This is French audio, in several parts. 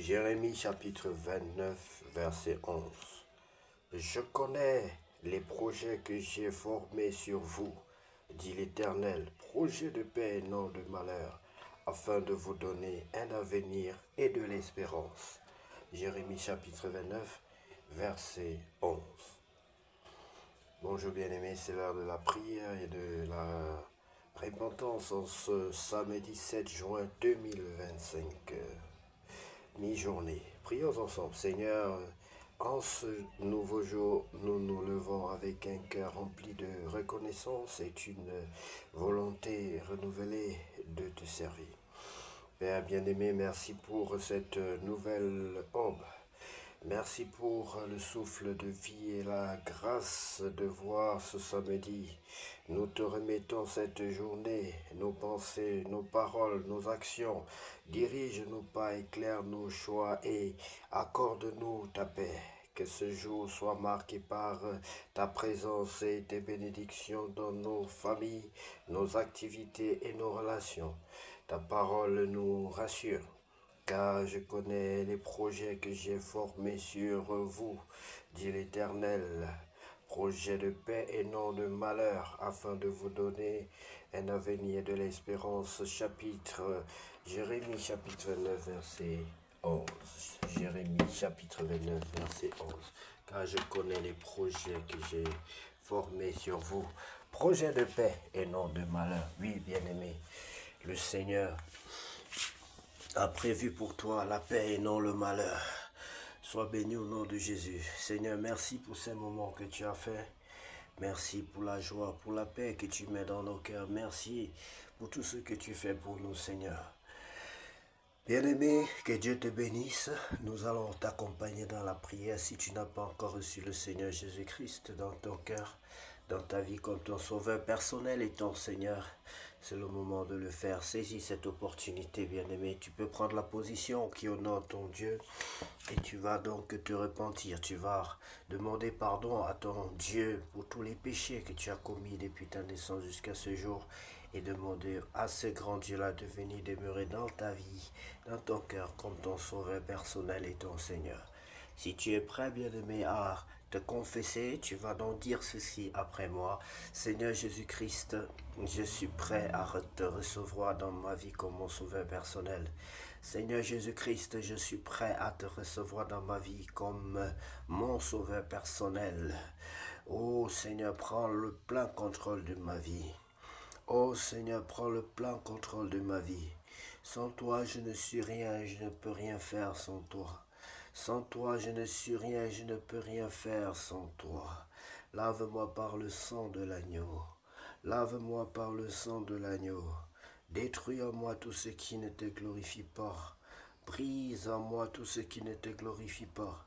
Jérémie chapitre 29, verset 11. Je connais les projets que j'ai formés sur vous, dit l'Éternel, projets de paix et non de malheur, afin de vous donner un avenir et de l'espérance. Jérémie chapitre 29, verset 11. Bonjour bien-aimés, c'est l'heure de la prière et de la repentance en ce samedi 7 juin 2025, mi-journée. Prions ensemble. Seigneur, en ce nouveau jour, nous nous levons avec un cœur rempli de reconnaissance et une volonté renouvelée de te servir. Père bien-aimé, merci pour cette nouvelle aube. Merci pour le souffle de vie et la grâce de voir ce samedi. Nous te remettons cette journée, nos pensées, nos paroles, nos actions. Dirige nos pas, éclaire nos choix et accorde-nous ta paix. Que ce jour soit marqué par ta présence et tes bénédictions dans nos familles, nos activités et nos relations. Ta parole nous rassure, car je connais les projets que j'ai formés sur vous, dit l'Éternel, projets de paix et non de malheur, afin de vous donner un avenir de l'espérance. Jérémie chapitre 29, verset 11. Jérémie chapitre 29, verset 11. Car je connais les projets que j'ai formés sur vous, projets de paix et non de malheur. Oui, bien-aimé, le Seigneur a prévu pour toi la paix et non le malheur. Sois béni au nom de Jésus. Seigneur, merci pour ces moments que tu as fait. Merci pour la joie, pour la paix que tu mets dans nos cœurs. Merci pour tout ce que tu fais pour nous, Seigneur. Bien-aimé, que Dieu te bénisse. Nous allons t'accompagner dans la prière. Si tu n'as pas encore reçu le Seigneur Jésus-Christ dans ton cœur, dans ta vie comme ton sauveur personnel et ton Seigneur, c'est le moment de le faire. Saisis cette opportunité, bien-aimé. Tu peux prendre la position qui honore ton Dieu et tu vas donc te repentir. Tu vas demander pardon à ton Dieu pour tous les péchés que tu as commis depuis ta naissance jusqu'à ce jour et demander à ce grand Dieu-là de venir demeurer dans ta vie, dans ton cœur comme ton sauveur personnel et ton Seigneur. Si tu es prêt, bien-aimé, à te confesser, tu vas donc dire ceci après moi. Seigneur Jésus-Christ, je suis prêt à te recevoir dans ma vie comme mon sauveur personnel. Seigneur Jésus-Christ, je suis prêt à te recevoir dans ma vie comme mon sauveur personnel. Oh Seigneur, prends le plein contrôle de ma vie. Oh Seigneur, prends le plein contrôle de ma vie. Sans toi, je ne suis rien, je ne peux rien faire sans toi. Sans toi, je ne suis rien, je ne peux rien faire sans toi. Lave-moi par le sang de l'agneau. Lave-moi par le sang de l'agneau. Détruis en moi tout ce qui ne te glorifie pas. Brise en moi tout ce qui ne te glorifie pas.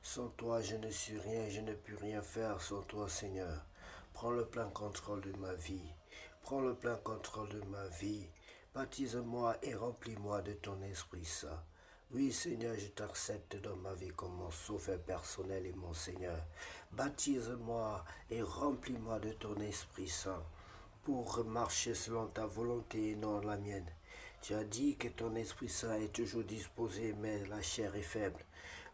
Sans toi, je ne suis rien, je ne peux rien faire sans toi, Seigneur. Prends le plein contrôle de ma vie. Prends le plein contrôle de ma vie. Baptise-moi et remplis-moi de ton Esprit Saint. Oui, Seigneur, je t'accepte dans ma vie comme mon sauveur personnel et mon Seigneur. Baptise-moi et remplis-moi de ton Esprit Saint pour marcher selon ta volonté et non la mienne. Tu as dit que ton Esprit Saint est toujours disposé, mais la chair est faible.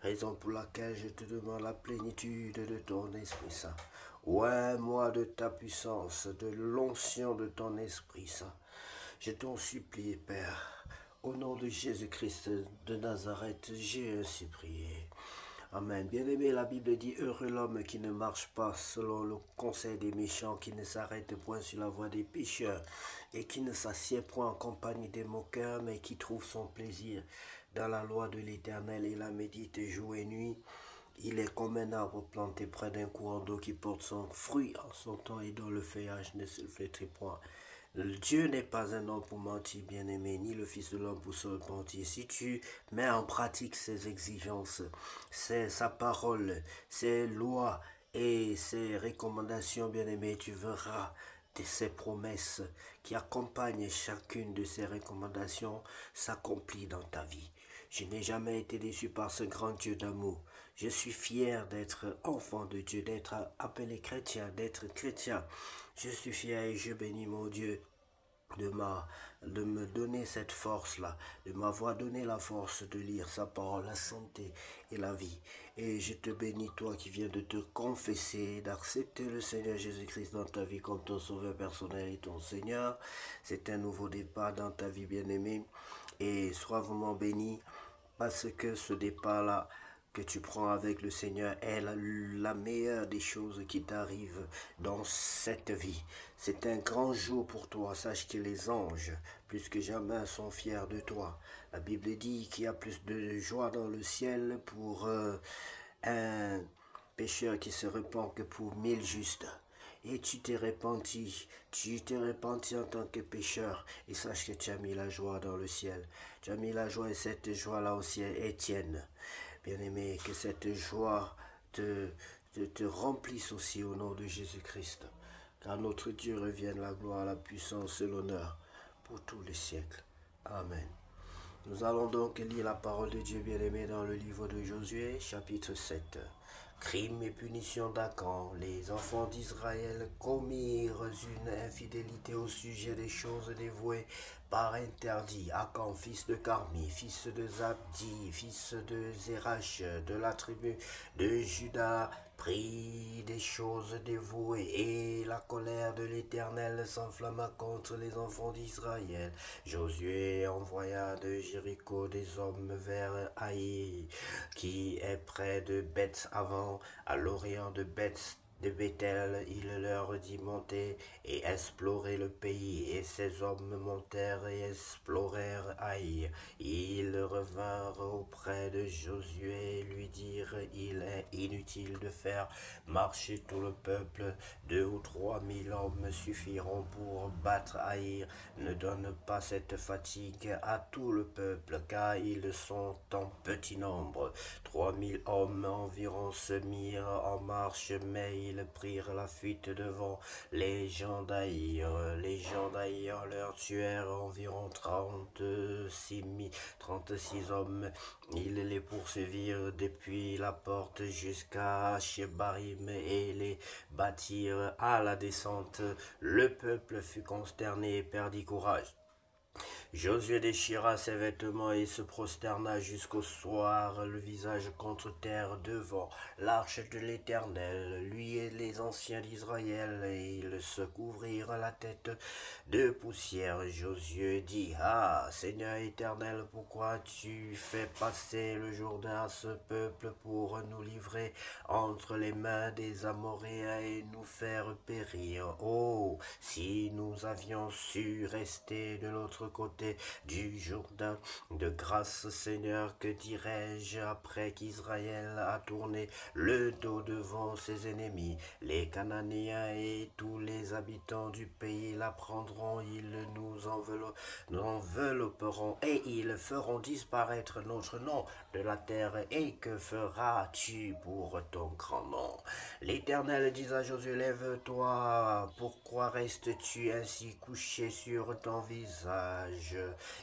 Raison pour laquelle je te demande la plénitude de ton Esprit Saint. Ouais, moi de ta puissance, de l'onction de ton Esprit Saint. Je t'en supplie, Père. Au nom de Jésus-Christ de Nazareth, j'ai ainsi prié. Amen. Bien-aimé, la Bible dit, heureux l'homme qui ne marche pas selon le conseil des méchants, qui ne s'arrête point sur la voie des pécheurs, et qui ne s'assied point en compagnie des moqueurs, mais qui trouve son plaisir dans la loi de l'Éternel et la médite jour et nuit. Il est comme un arbre planté près d'un courant d'eau qui porte son fruit en son temps et dont le feuillage ne se flétrit point. Dieu n'est pas un homme pour mentir, bien-aimé, ni le Fils de l'homme pour se repentir. Si tu mets en pratique ses exigences, sa parole, ses lois et ses recommandations, bien-aimé, tu verras ses promesses qui accompagnent chacune de ces recommandations s'accomplir dans ta vie. Je n'ai jamais été déçu par ce grand Dieu d'amour. Je suis fier d'être enfant de Dieu, d'être appelé chrétien, d'être chrétien. Je suis fier et je bénis mon Dieu de, de me donner cette force-là, de m'avoir donné la force de lire sa parole, la santé et la vie. Et je te bénis, toi qui viens de te confesser, d'accepter le Seigneur Jésus-Christ dans ta vie comme ton sauveur personnel et ton Seigneur. C'est un nouveau départ dans ta vie, bien-aimée. Et sois vraiment béni parce que ce départ-là que tu prends avec le Seigneur est la meilleure des choses qui t'arrivent dans cette vie. C'est un grand jour pour toi. Sache que les anges, plus que jamais, sont fiers de toi. La Bible dit qu'il y a plus de joie dans le ciel pour un pécheur qui se repent que pour 1000 justes. Et tu t'es repenti en tant que pécheur, et sache que tu as mis la joie dans le ciel. Tu as mis la joie et cette joie-là au ciel est tienne. Bien-aimé, que cette joie te remplisse aussi au nom de Jésus-Christ. Car notre Dieu revienne la gloire, la puissance et l'honneur pour tous les siècles. Amen. Nous allons donc lire la parole de Dieu bien-aimé dans le livre de Josué, chapitre 7. Crime et punition d'Acan. Les enfants d'Israël commirent une infidélité au sujet des choses dévouées par interdit. Acan, fils de Carmi, fils de Zabdi, fils de Zérach, de la tribu de Juda, prit des choses dévouées, et la colère de l'Éternel s'enflamma contre les enfants d'Israël. Josué envoya de Jéricho des hommes vers Haï, qui est près de Beth-Aven, à l'orient de Bethel. Il leur dit: montez et explorez le pays. Et ces hommes montèrent et explorèrent Haï. Ils revinrent auprès de Josué et lui dirent: il est inutile de faire marcher tout le peuple. 2 ou 3 000 hommes suffiront pour battre Haï. Ne donne pas cette fatigue à tout le peuple, car ils sont en petit nombre. 3 000 hommes environ se mirent en marche, mais ils prirent la fuite devant les gens d'Haï. Les gens d'Haï leur tuèrent environ 36 hommes. Ils les poursuivirent depuis la porte jusqu'à Shebarim et les battirent à la descente. Le peuple fut consterné et perdit courage. Josué déchira ses vêtements et se prosterna jusqu'au soir, le visage contre terre devant l'arche de l'Éternel, lui et les anciens d'Israël, et ils se couvrirent la tête de poussière. Josué dit: ah, Seigneur éternel, pourquoi tu fais passer le Jourdain à ce peuple pour nous livrer entre les mains des Amoréens et nous faire périr? Oh, si nous avions su rester de l'autre côté du Jourdain. De grâce, Seigneur, que dirais-je après qu'Israël a tourné le dos devant ses ennemis? Les Cananéens et tous les habitants du pays l'apprendront, ils nous envelopperont et ils feront disparaître notre nom de la terre. Et que feras-tu pour ton grand nom? L'Éternel dit à Josué: lève-toi, pourquoi restes-tu ainsi couché sur ton visage?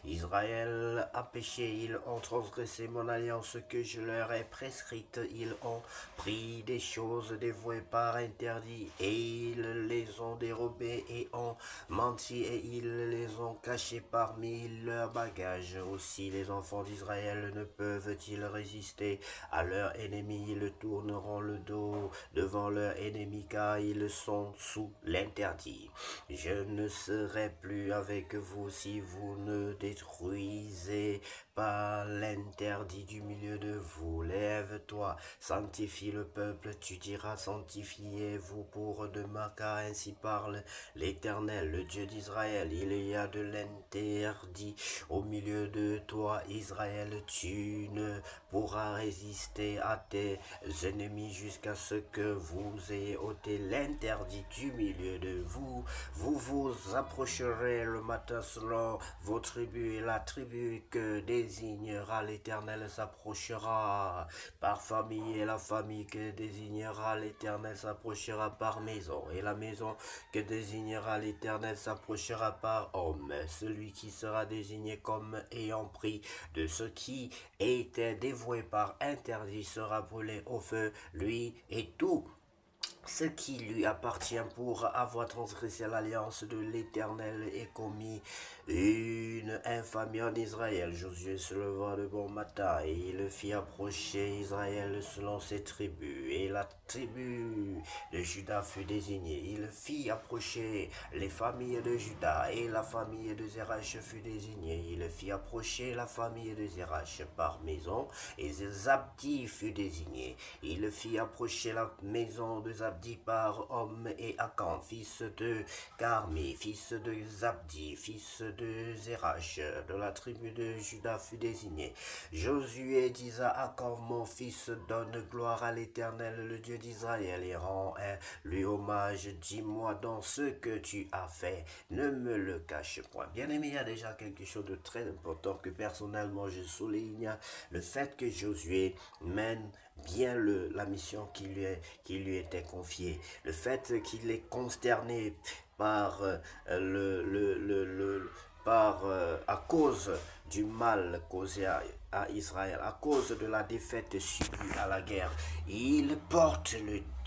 Israël a péché, ils ont transgressé mon alliance que je leur ai prescrite, ils ont pris des choses dévouées par interdit, et ils les ont dérobées et ont menti, et ils les ont cachées parmi leurs bagages. Aussi les enfants d'Israël ne peuvent-ils résister à leurs ennemis? Ils tourneront le dos devant leurs ennemis, car ils sont sous l'interdit. Je ne serai plus avec vous si vous ne détruisez pas l'interdit du milieu de vous. Lève-toi, sanctifie le peuple, tu diras: sanctifiez-vous pour demain, car ainsi parle l'Éternel, le Dieu d'Israël. Il y a de l'interdit au milieu de toi, Israël. Tu ne pourras résister à tes ennemis jusqu'à ce que vous ayez ôté l'interdit du milieu de vous. Vous vous approcherez le matin selon vos tribus, et la tribu que désignera l'Éternel s'approchera par famille, et la famille que désignera l'Éternel s'approchera par maison, et la maison que désignera l'Éternel s'approchera par homme. Celui qui sera désigné comme ayant pris de ce qui était dévoué par interdit sera brûlé au feu, lui et tout ce qui lui appartient pour avoir transgressé l'alliance de l'Éternel et commis une infamie en Israël. Josué se leva de bon matin et il fit approcher Israël selon ses tribus. Et la tribu de Juda fut désignée. Il fit approcher les familles de Juda et la famille de Zérach fut désignée. Il fit approcher la famille de Zérach par maison et Zabdi fut désigné. Il fit approcher la maison de Zabdi par homme et Akan, fils de Carmi, fils de Zabdi, fils de Zérach, de la tribu de Juda fut désigné. Josué dit à Akan, mon fils, donne gloire à l'Éternel, le Dieu d'Israël, et rend lui hommage. Dis-moi donc ce que tu as fait, ne me le cache point. Bien aimé, il y a déjà quelque chose de très important que personnellement je souligne, le fait que Josué mène bien la mission qui lui était confiée. Le fait qu'il est consterné par à cause du mal causé à Israël, à cause de la défaite subie à la guerre. Il porte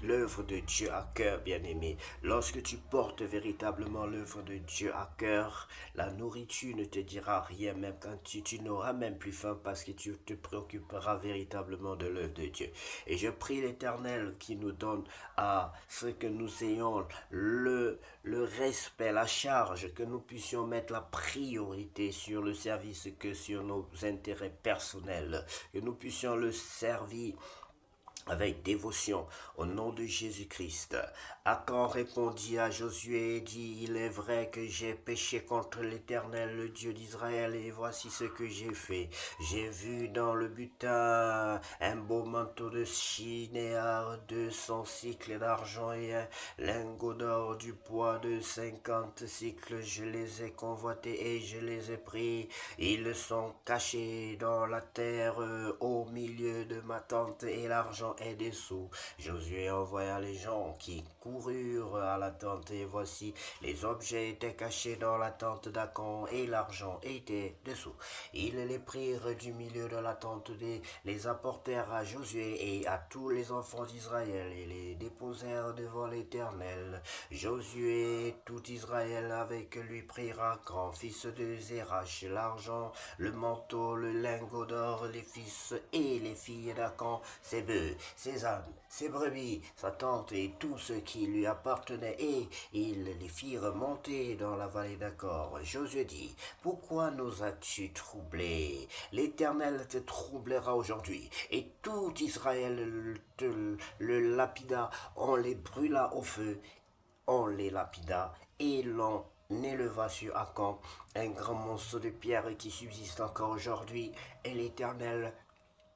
l'œuvre de Dieu à cœur, bien-aimé. Lorsque tu portes véritablement l'œuvre de Dieu à cœur, la nourriture ne te dira rien, même quand tu n'auras même plus faim parce que tu te préoccuperas véritablement de l'œuvre de Dieu. Et je prie l'Éternel qui nous donne à ce que nous ayons le respect, la charge, que nous puissions mettre la priorité sur le service que sur nos intérêts personnels, que nous puissions le servir avec dévotion au nom de Jésus-Christ. Akan répondit à Josué et dit, il est vrai que j'ai péché contre l'Éternel, le Dieu d'Israël, et voici ce que j'ai fait. J'ai vu dans le butin un beau manteau de Shinéar, 200 cycles d'argent et un lingot d'or du poids de 50 cycles. Je les ai convoités et je les ai pris. Ils sont cachés dans la terre au milieu de ma tente et l'argent est dessous. Josué envoya les gens qui coururent à la tente et voici les objets étaient cachés dans la tente d'Akan et l'argent était dessous. Ils les prirent du milieu de la tente, les apportèrent à Josué et à tous les enfants d'Israël et les déposèrent devant l'Éternel. Josué et tout Israël avec lui prirent Akan, fils de Zérach, l'argent, le manteau, le lingot d'or, les fils et les filles d'Akan, ses bœufs, ses ânes, ses brebis, sa tente et tout ce qui lui appartenait, et ils les firent monter dans la vallée d'Accord. Josué dit, pourquoi nous as-tu troublés? L'Éternel te troublera aujourd'hui. Et tout Israël le lapida, on les brûla au feu, on les lapida, et l'on éleva sur Akan un grand monstre de pierre qui subsiste encore aujourd'hui, et l'Éternel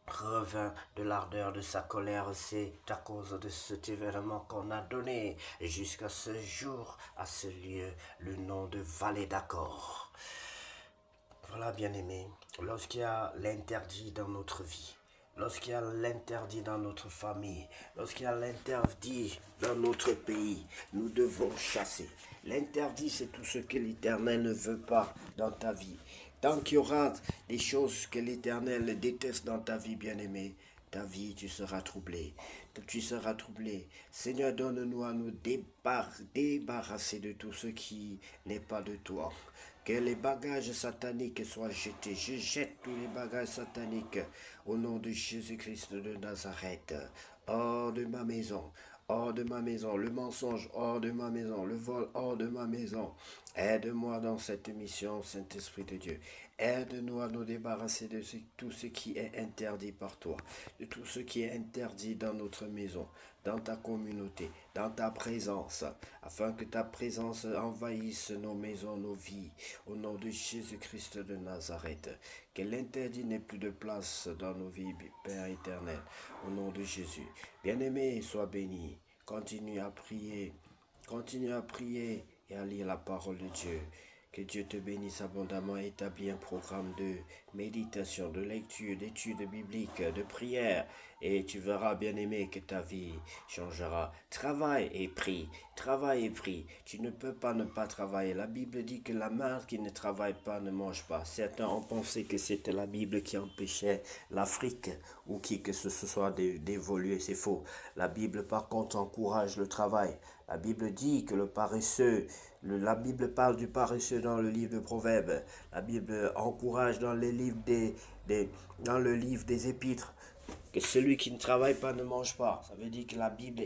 revint de l'ardeur de sa colère. C'est à cause de cet événement qu'on a donné jusqu'à ce jour à ce lieu le nom de vallée d'Accord. Voilà, bien-aimés, lorsqu'il y a l'interdit dans notre vie, lorsqu'il y a l'interdit dans notre famille, lorsqu'il y a l'interdit dans notre pays, nous devons chasser. L'interdit, c'est tout ce que l'Éternel ne veut pas dans ta vie. Tant qu'il y aura des choses que l'Éternel déteste dans ta vie, bien-aimée, ta vie, tu seras troublé. Tu seras troublé. Seigneur, donne-nous à nous débarrasser de tout ce qui n'est pas de toi. Que les bagages sataniques soient jetés. Je jette tous les bagages sataniques au nom de Jésus-Christ de Nazareth. Hors de ma maison. Hors de ma maison, le mensonge hors de ma maison, le vol hors de ma maison. Aide-moi dans cette mission, Saint-Esprit de Dieu. Aide-nous à nous débarrasser de tout ce qui est interdit par toi, de tout ce qui est interdit dans notre maison, dans ta communauté, dans ta présence, afin que ta présence envahisse nos maisons, nos vies, au nom de Jésus-Christ de Nazareth. Que l'interdit n'ait plus de place dans nos vies, Père éternel, au nom de Jésus. Bien-aimé, sois béni. Continue à prier et à lire la parole de Dieu. Que Dieu te bénisse abondamment et établit un programme de méditation, de lecture, d'études bibliques, de prière. Et tu verras, bien-aimé, que ta vie changera. Travaille et prie. Travaille et prie. Tu ne peux pas ne pas travailler. La Bible dit que la main qui ne travaille pas ne mange pas. Certains ont pensé que c'était la Bible qui empêchait l'Afrique ou qui que ce soit d'évoluer. C'est faux. La Bible, par contre, encourage le travail. La Bible dit que le paresseux, la Bible parle du paresseux dans le livre de Proverbes. La Bible encourage dans les livres dans le livre des Épîtres que celui qui ne travaille pas ne mange pas. Ça veut dire que la Bible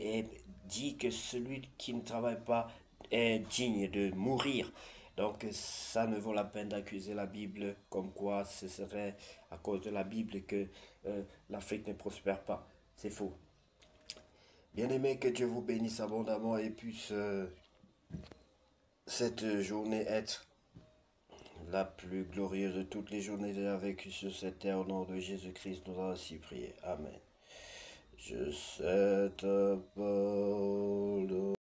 dit que celui qui ne travaille pas est digne de mourir. Donc ça ne vaut la peine d'accuser la Bible comme quoi ce serait à cause de la Bible que l'Afrique ne prospère pas. C'est faux. Bien-aimé, que Dieu vous bénisse abondamment et puisse cette journée être la plus glorieuse de toutes les journées déjà vécues sur cette terre. Au nom de Jésus-Christ, nous avons ainsi prié. Amen. Je sais ta parole.